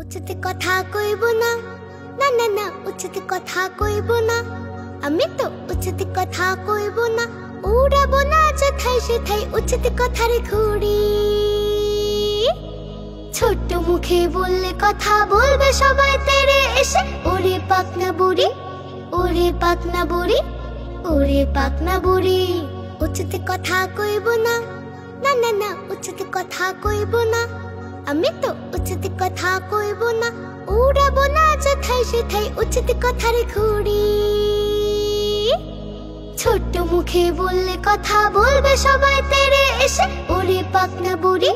উচিত কথা কইব না, না না না উচিত কথা কইব না। আমি তো উচিত কথা কইব না, উড়াবো না যেথায় সেথায় উচিত কথার ঘুড়ি। ছোট্ট মুখে বললে কথা বলবে সবাই তেরে এসে, ওরে পাকনা বুড়ি, ওরে পাকনা বুড়ি, ওরে পাকনা বুড়ি। উচিত কথা কইব না, না না না উচিত কথা কইব না। আমি তো উচিত কথা কইব না, উড়াবো না যেথায় সেথায় উচিত কথার ঘুড়ি। ছোট্ট মুখে বললে কথা বলবে সবাই তেরে এসে, ওরে পাকনা বুড়ি,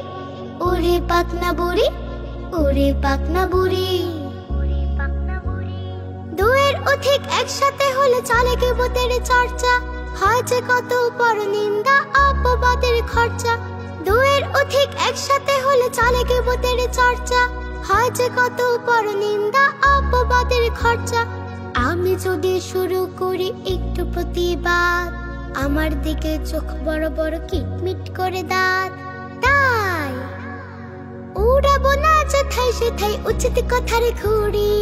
ওরে পাকনা বুড়ি, ওরে পাকনা বুড়ি। দুয়ের অধিক একসাথে হলে চলে কেবতের চর্চা, হয় যে কত বড় নিন্দা অপবাদের খরচা। দুয়ের অধিক একসাথে হলে চলে কেবতের চর্চা, হয় যে কত বড় নিন্দা অপবাদের খরচা। আমি যদি শুরু করি একটু প্রতিবাদ, আমার দিকে চোখ বড় বড় কিটমিট করে দাঁত। তাই উড়াবো না যেথায় সেথায় উচিত কথার ঘুড়ি।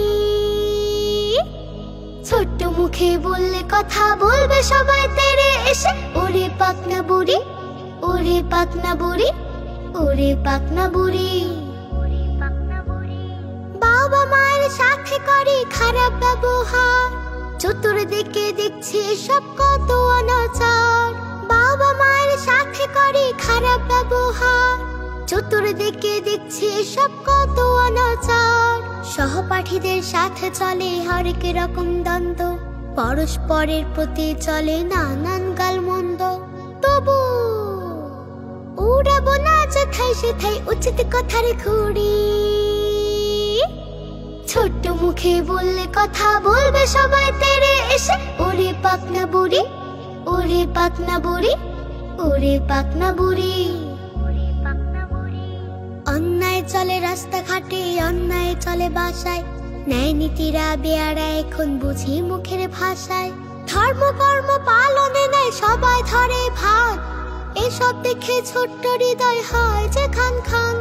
ছোট্ট মুখে বললে কথা বলবে সবাই তেরে এসে, ওরে পাকনা বুড়ি, ওরে পাকনা বুড়ি, ওরে পাকনা বুড়ি। বাবা মায়ের সাথে করে খারাপ ব্যবহার, চতুর্দিকে দেখছি সব কত অনাচার। বাবা মায়ের সাথে করে খারাপ ব্যবহার, চতুর্দিকে দেখছি সব কত অনাচার। সহপাঠীদের সাথে চলে হরেক রকম দ্বন্দ্ব, পরস্পরের প্রতি চলে নানান গালমন্দ। তবু উড়াবো না যেথায় সেথায় উচিত কথার ঘুড়ি। ছোট্ট মুখে বললে কথা বলবে সবাই তেরে এসে, ওরে পাকনা বুড়ি, ওরে পাকনা বুড়ি, ওরে পাকনা বুড়ি। অন্যায় চলে রাস্তাঘাটে, অন্যায় চলে বাসায়, ন্যায় নীতিরা বেয়ারা এখন বুঝি মুখের ভাষায়। ধর্ম কর্ম পালনে নেয় সবাই ধরে ভাগ, এসব দেখে ছোট্ট হৃদয় হয় যে খান খান।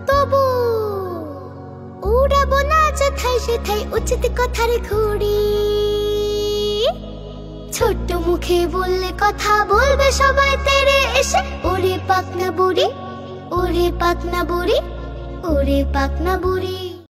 তবু উড়াবো না যেথায় সেথায় উচিত কথার ঘুড়ি। ছোট্ট মুখে বললে কথা বলবে সবাই তেরে এসে, ওরে পাকনা বুড়ি, ওরে পাকনা বুড়ি, ওরে পাকনা বুড়ি।